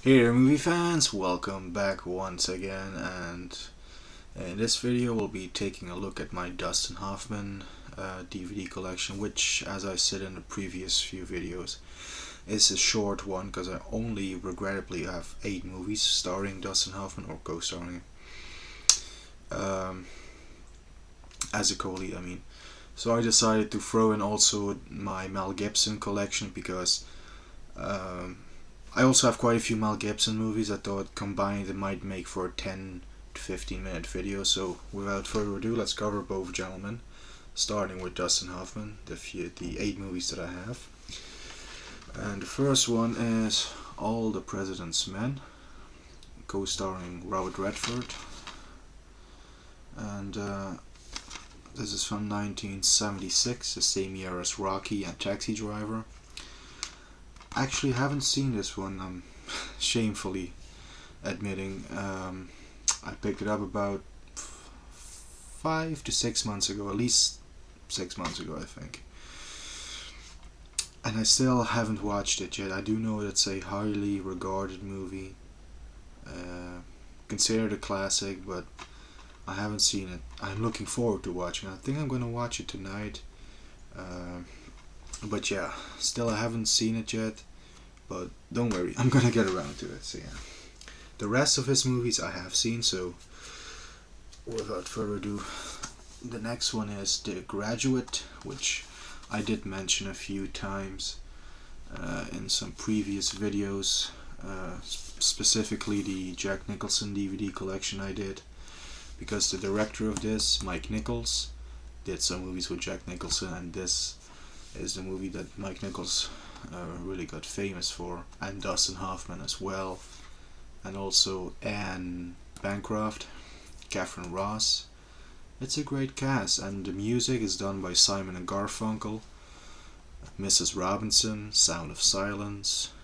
Hey there movie fans, welcome back once again, and in this video we'll be taking a look at my Dustin Hoffman DVD collection, which, as I said in the previous few videos, is a short one because I only regrettably have 8 movies starring Dustin Hoffman, or co-starring as a co-lead, I mean. So I decided to throw in also my Mel Gibson collection because I also have quite a few Mel Gibson movies. I thought combined it might make for a 10 to 15 minute video. So without further ado, let's cover both gentlemen, starting with Dustin Hoffman, the 8 movies that I have. And the first one is All the President's Men, co-starring Robert Redford. And this is from 1976, the same year as Rocky and Taxi Driver. Actually haven't seen this one, I'm shamefully admitting. I picked it up about 5 to 6 months ago, at least 6 months ago I think. And I still haven't watched it yet. I do know it's a highly regarded movie, considered a classic, but I haven't seen it. I'm looking forward to watching it. I think I'm going to watch it tonight. But yeah, still I haven't seen it yet, but don't worry, I'm gonna get around to it. So yeah, the rest of his movies I have seen, so without further ado, the next one is The Graduate, which I did mention a few times in some previous videos, specifically the Jack Nicholson DVD collection I did, because the director of this, Mike Nichols, did some movies with Jack Nicholson, and this is the movie that Mike Nichols really got famous for, and Dustin Hoffman as well, and also Anne Bancroft, Catherine Ross. It's a great cast, and the music is done by Simon and Garfunkel, Mrs. Robinson, Sound of Silence,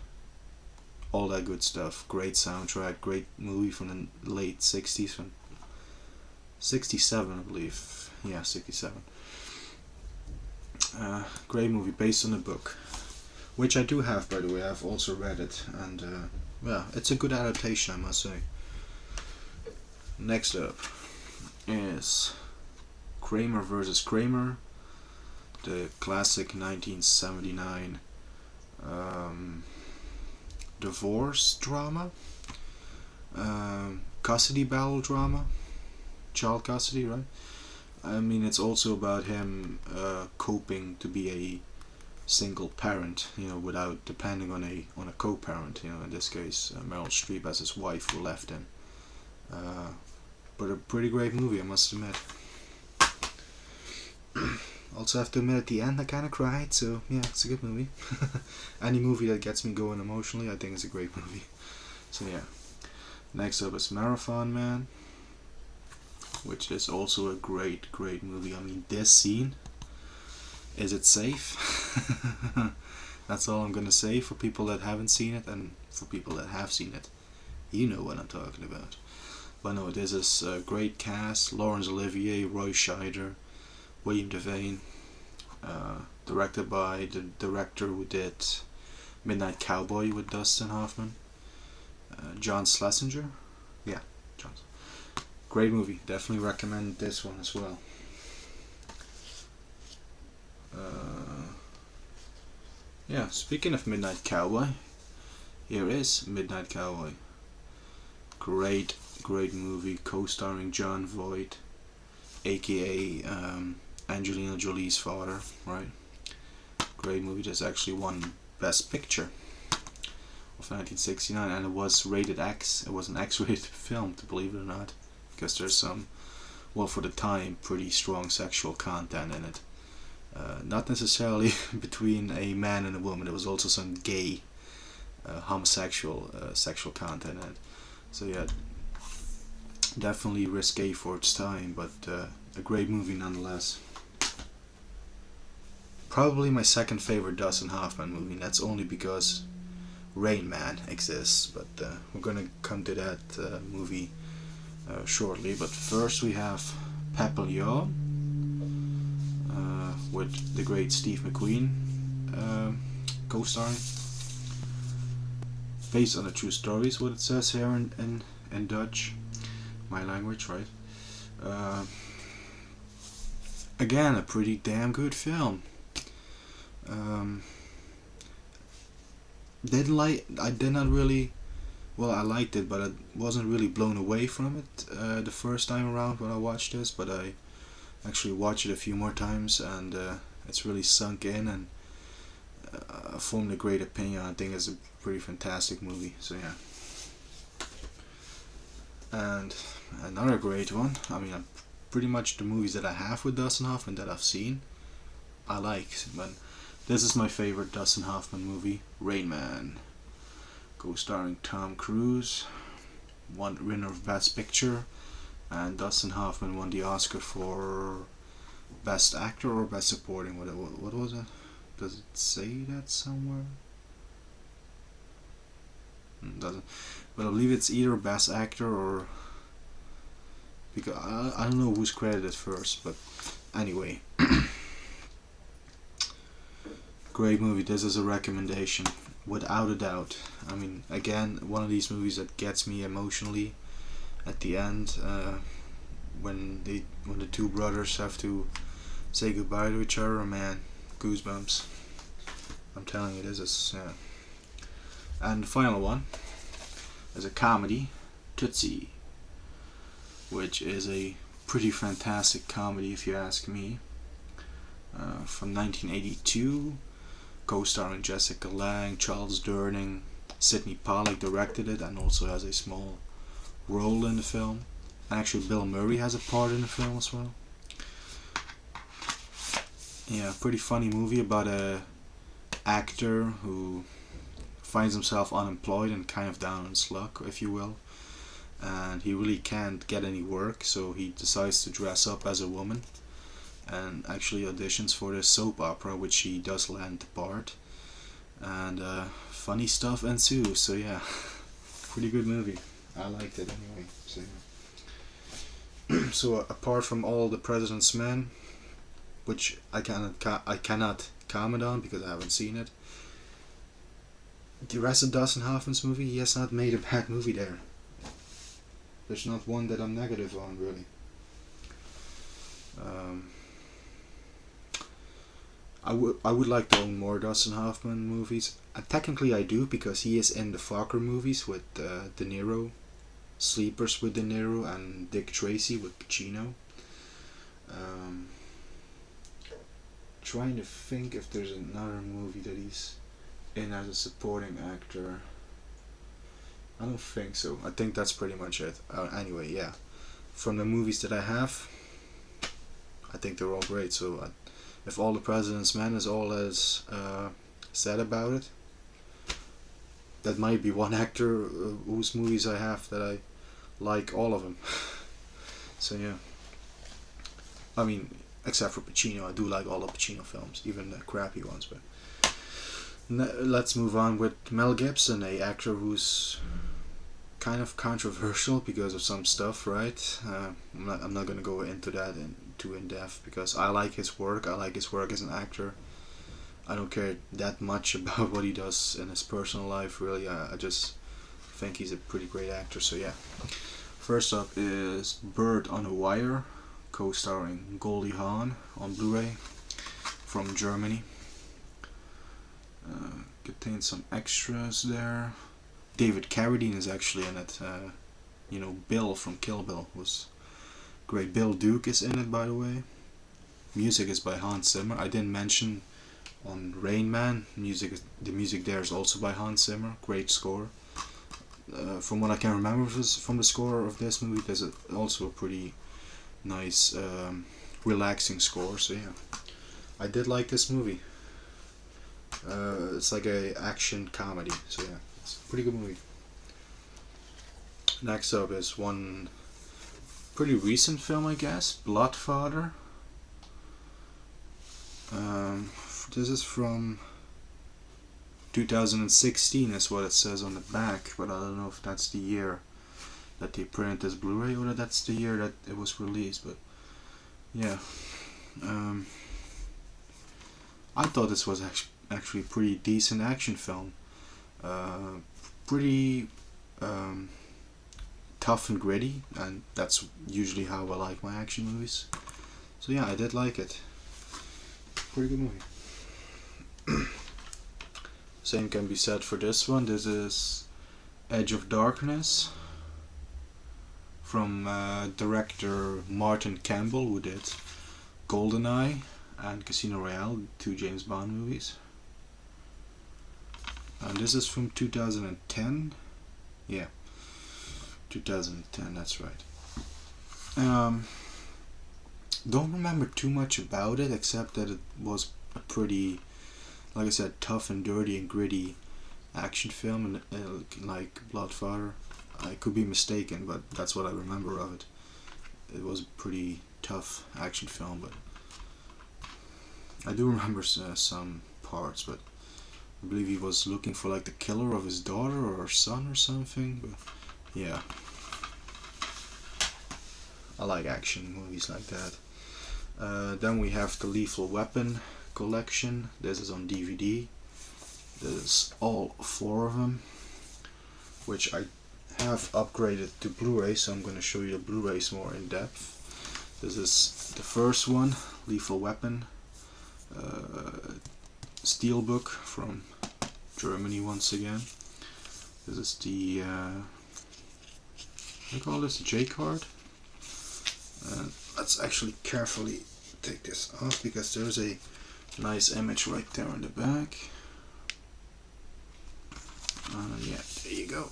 all that good stuff. Great soundtrack, great movie from the late 60s, from 67 I believe, yeah, 67. Great movie based on a book, which I do have, by the way. I've also read it, and yeah, it's a good adaptation, I must say. Next up is Kramer versus Kramer, the classic 1979 divorce drama, custody battle drama, child custody, right? I mean, it's also about him coping to be a single parent, without depending on a co-parent. In this case, Meryl Streep as his wife who left him. But a pretty great movie, I must admit. Also have to admit, at the end I kind of cried, so yeah, it's a good movie. Any movie that gets me going emotionally, I think is a great movie. So yeah. Next up is Marathon Man, which is also a great movie. I mean, this scene, is it safe? That's all I'm gonna say for people that haven't seen it, and for people that have seen it, you know what I'm talking about. But no, this is a great cast: Laurence Olivier, Roy Scheider, William Devane, directed by the director who did Midnight Cowboy with Dustin Hoffman, John Schlesinger. Yeah, John. Great movie, definitely recommend this one as well. Yeah, speaking of Midnight Cowboy, here is Midnight Cowboy. Great movie, co-starring Jon Voight, aka Angelina Jolie's father, right? Great movie. That's actually won Best Picture of 1969, and it was rated X. It was an X-rated film, to believe it or not, because there's some, well, for the time, pretty strong sexual content in it. Not necessarily between a man and a woman. There was also some gay, homosexual sexual content in it. So yeah, definitely risque for its time, but a great movie nonetheless. Probably my second favorite Dustin Hoffman movie, and that's only because Rain Man exists, but we're gonna come to that movie shortly. But first we have Papillon, with the great Steve McQueen co-starring. based on a true story is what it says here in Dutch, my language, right? Uh, Again, a pretty damn good film. Um, I did not really. Well, I liked it, but I wasn't really blown away from it the first time around when I watched this. But I actually watched it a few more times, and it's really sunk in, and I formed a great opinion. I think it's a pretty fantastic movie. So yeah. And another great one. I mean, pretty much the movies that I have with Dustin Hoffman that I've seen, I like. But this is my favorite Dustin Hoffman movie, Rain Man. Co-starring Tom Cruise, winner of Best Picture, and Dustin Hoffman won the Oscar for Best Actor or Best Supporting. What was it? Does it say that somewhere? It doesn't. But I believe it's either Best Actor or, because I don't know who's credited first, but anyway. Great movie. This is a recommendation, without a doubt. I mean, again, one of these movies that gets me emotionally at the end, when the two brothers have to say goodbye to each other. Man, goosebumps. I'm telling you, this is. And the final one is a comedy, Tootsie, which is a pretty fantastic comedy if you ask me. From 1982, co-starring Jessica Lange, Charles Durning, Sidney Pollack directed it and also has a small role in the film. And actually Bill Murray has a part in the film as well. Yeah, pretty funny movie about a actor who finds himself unemployed and kind of down on his luck, if you will. And he really can't get any work, so he decides to dress up as a woman and actually auditions for this soap opera, which he does land the part. And funny stuff ensues, so yeah. Pretty good movie. I liked it anyway. So, yeah. So apart from All the President's Men, which I cannot comment on because I haven't seen it, the rest of Dustin Hoffman's movie, he has not made a bad movie there. There's not one that I'm negative on, really. I would like to own more Dustin Hoffman movies. Technically I do, because he is in the Fokker movies with De Niro, Sleepers with De Niro, and Dick Tracy with Pacino. Trying to think if there's another movie that he's in as a supporting actor. I don't think so. I think that's pretty much it. Anyway, yeah. From the movies that I have, I think they're all great. So if All the President's Men is all as said about it, that might be one actor whose movies I have that I like all of them. So yeah. I mean, except for Pacino, I do like all the Pacino films, even the crappy ones. But let's move on with Mel Gibson, a actor who's kind of controversial because of some stuff, right? I'm not gonna go into that too in depth because I like his work. I like his work as an actor. I don't care that much about what he does in his personal life, really. I just think he's a pretty great actor. So yeah. First up is Bird on a Wire, co-starring Goldie Hawn on Blu-ray from Germany. Contains some extras there. David Carradine is actually in it. Bill from Kill Bill was great. Bill Duke is in it, by the way. Music is by Hans Zimmer. I didn't mention on Rain Man. The music there is also by Hans Zimmer. Great score. From what I can remember from the score of this movie, there's also a pretty nice, relaxing score. So yeah, I did like this movie. It's like a action comedy. So yeah, it's a pretty good movie. Next up is one pretty recent film, I guess, Bloodfather. This is from 2016 is what it says on the back, but I don't know if that's the year that they printed this Blu-ray or that's the year that it was released, but yeah. I thought this was actually a pretty decent action film. pretty tough and gritty, and that's usually how I like my action movies. So yeah, I did like it. Pretty good movie. Same can be said for this one. This is Edge of Darkness from director Martin Campbell, who did GoldenEye and Casino Royale, 2 James Bond movies. And this is from 2010. Yeah, 2010, that's right. Don't remember too much about it, except that it was a pretty, like I said, tough and dirty and gritty action film, and like Bloodfather. I could be mistaken, but that's what I remember of it. It was a pretty tough action film, but I do remember some parts. But I believe he was looking for like the killer of his daughter or son or something. But yeah, I like action movies like that. Then we have the Lethal Weapon collection. This is on DVD. This is all 4 of them, which I have upgraded to Blu-ray, so I'm going to show you the Blu-rays more in depth. This is the first one, Lethal Weapon, Steelbook from Germany once again. This is the, what do you call this, the J card? Let's actually carefully take this off, because there's a nice image right there on the back. Yeah, there you go.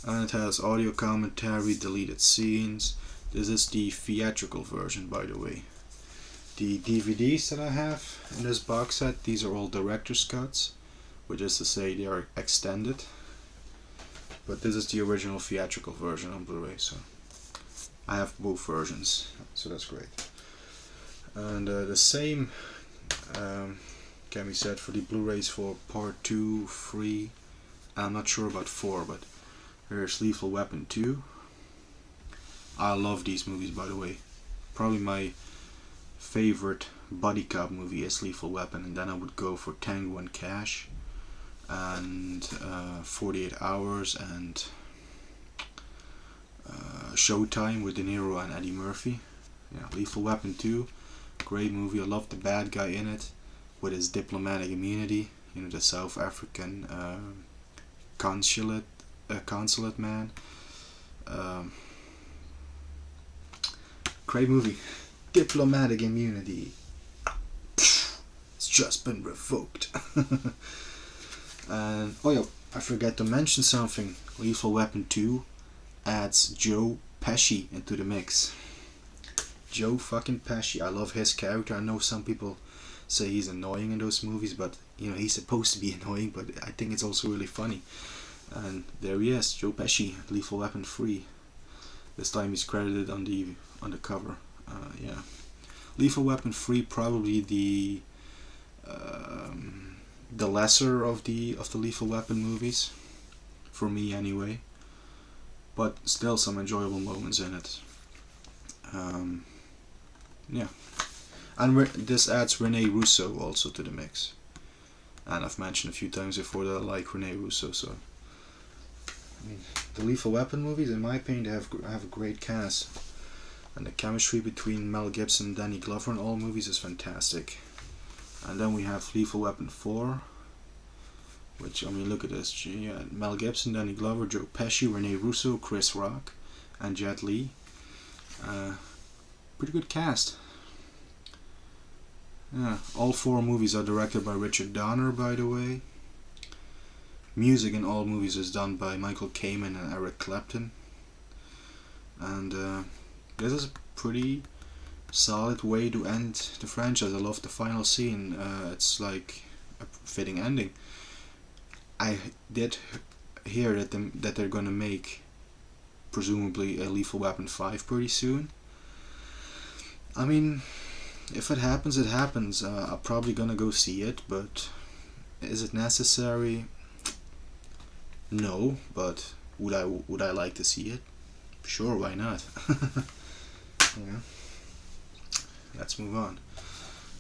And it has audio commentary, deleted scenes. This is the theatrical version, by the way. The DVDs that I have in this box set, these are all director's cuts, which is to say they are extended. But this is the original theatrical version on Blu-ray, so I have both versions, so that's great. And the same can be said for the Blu-rays for part 2, 3, I'm not sure about 4, but here's Lethal Weapon 2. I love these movies, by the way. Probably my favorite buddy cop movie is Lethal Weapon, and then I would go for Tango and Cash, and 48 Hours, and Showtime with De Niro and Eddie Murphy. Yeah, Lethal Weapon 2, great movie. I love the bad guy in it with his diplomatic immunity. You know, the South African consulate man. Great movie. Diplomatic immunity. It's just been revoked. And oh yeah, I forgot to mention something. Lethal Weapon 2 adds Joe Pesci into the mix. Joe fucking Pesci. I love his character. I know some people say he's annoying in those movies, but you know, he's supposed to be annoying, but I think it's also really funny. And there he is, Joe Pesci, Lethal Weapon 3. This time he's credited on the cover. Yeah, Lethal Weapon 3, probably the lesser of the Lethal Weapon movies, for me anyway. But still some enjoyable moments in it. Yeah, and this adds Rene Russo also to the mix. And I've mentioned a few times before that I like Rene Russo, so I mean, the Lethal Weapon movies, in my opinion, they have a great cast, and the chemistry between Mel Gibson and Danny Glover in all movies is fantastic. And then we have Lethal Weapon 4, which, I mean, look at this. Yeah, Mel Gibson, Danny Glover, Joe Pesci, Rene Russo, Chris Rock, and Jet Li. Pretty good cast. Yeah, all 4 movies are directed by Richard Donner, by the way. Music in all movies is done by Michael Kamen and Eric Clapton. And this is a pretty solid way to end the franchise. I love the final scene. It's like a fitting ending. I did hear that they're gonna make presumably a Lethal Weapon 5 pretty soon. I mean, if it happens, it happens. I'm probably gonna go see it, but is it necessary? No, but would I like to see it? Sure, why not? Yeah. Let's move on.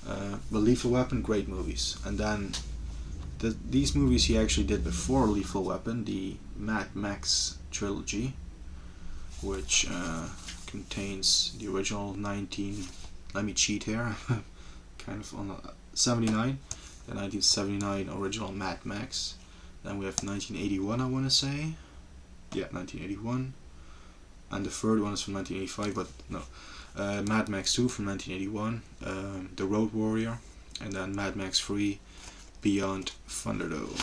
But Lethal Weapon, great movies. And then these movies he actually did before Lethal Weapon, the Mad Max Trilogy, which contains the original 19. Let me cheat here. Kind of on 79, the 1979 original Mad Max. Then we have 1981, I want to say. Yeah, 1981. And the third one is from 1985, but no. Mad Max 2 from 1981, The Road Warrior, and then Mad Max 3, Beyond Thunderdome.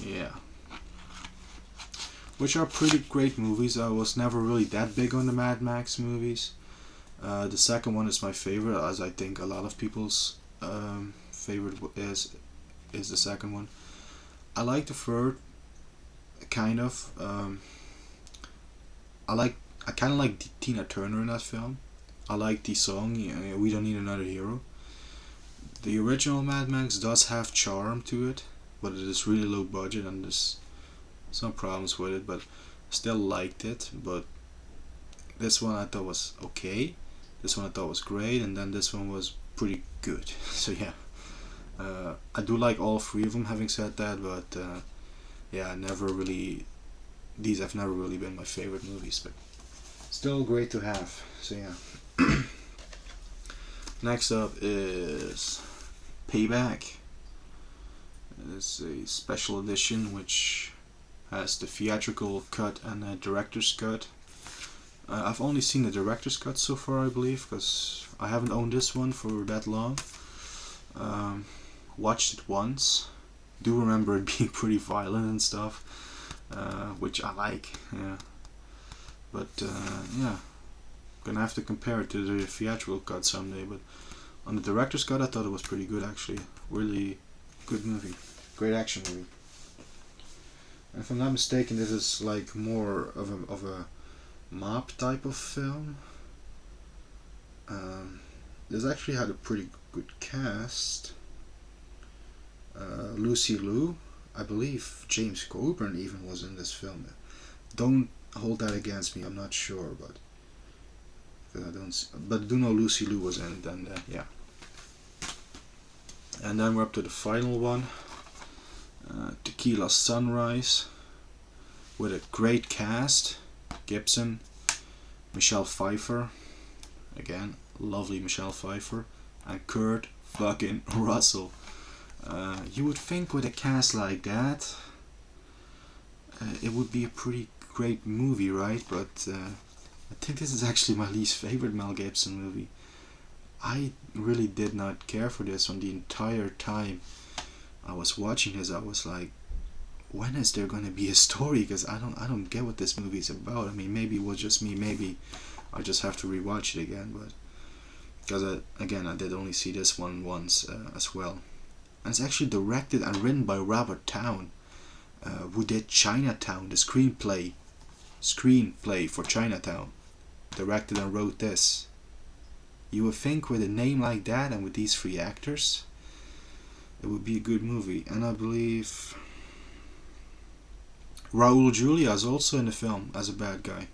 Yeah. Which are pretty great movies. I was never really that big on the Mad Max movies. The second one is my favorite, as I think a lot of people's favorite is the second one. I like the third, kind of. I kind of like Tina Turner in that film. I like the song "We Don't Need Another Hero." The original Mad Max does have charm to it, but it is really low budget and there's some problems with it. But still liked it. But this one I thought was okay. This one I thought was great, and then this one was pretty good. So yeah, I do like all three of them. Having said that, but yeah, these have never really been my favorite movies, but still great to have. So yeah. Next up is Payback. It's a special edition which has the theatrical cut and a director's cut. I've only seen the director's cut so far, I believe, because I haven't owned this one for that long. Watched it once. Do remember it being pretty violent and stuff, which I like. Yeah, but yeah, gonna have to compare it to the theatrical cut someday. But on the director's cut, I thought it was pretty good actually. Really good movie, great action movie. And if I'm not mistaken, this is like more of a mob type of film. This actually had a pretty good cast. Lucy Liu, I believe James Coburn even was in this film. Don't hold that against me, I'm not sure, but I do know Lucy Liu was in it, and yeah. And then we're up to the final one, Tequila Sunrise, with a great cast. Gibson, Michelle Pfeiffer, again, lovely Michelle Pfeiffer, and Kurt fucking Russell. You would think with a cast like that, it would be a pretty great movie, right? But I think this is actually my least favorite Mel Gibson movie. I really did not care for this one the entire time I was watching this. I was like, when is there going to be a story? Because I don't get what this movie is about. I mean, maybe it was just me. Maybe I just have to rewatch it again. But because I did only see this one once as well. And it's actually directed and written by Robert Towne, who did Chinatown, the screenplay for Chinatown. Directed and wrote this. You would think with a name like that and with these three actors, it would be a good movie. And I believe Raul Julia is also in the film as a bad guy.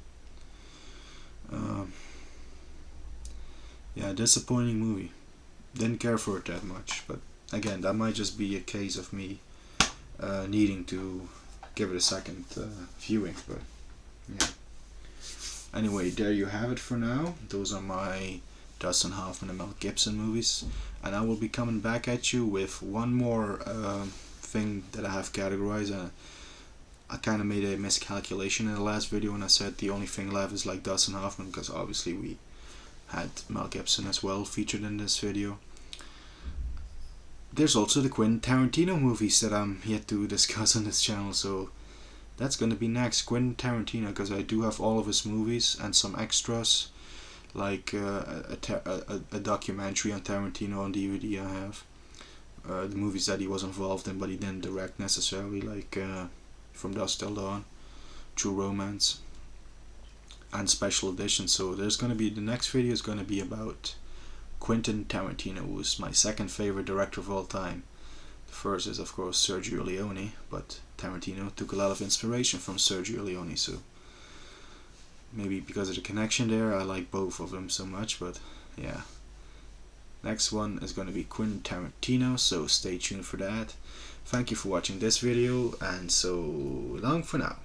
Yeah, disappointing movie. Didn't care for it that much, but again, that might just be a case of me needing to give it a second viewing. But yeah. Anyway, there you have it for now. Those are my Dustin Hoffman and Mel Gibson movies, and I will be coming back at you with one more thing that I have categorized. I kind of made a miscalculation in the last video when I said the only thing left is like Dustin Hoffman, because obviously we had Mel Gibson as well featured in this video. There's also the Quentin Tarantino movies that I'm yet to discuss on this channel, so that's gonna be next. Quentin Tarantino, because I do have all of his movies and some extras, like a documentary on Tarantino on DVD I have. The movies that he was involved in but he didn't direct necessarily, like From Dusk Till Dawn, True Romance, and special editions. So there's gonna be, the next video is gonna be about Quentin Tarantino, who's my second favorite director of all time. The first is of course Sergio Leone, but Tarantino took a lot of inspiration from Sergio Leone, so maybe because of the connection there I like both of them so much. But yeah, Next one is going to be Quentin Tarantino, so stay tuned for that. Thank you for watching this video, and so long for now.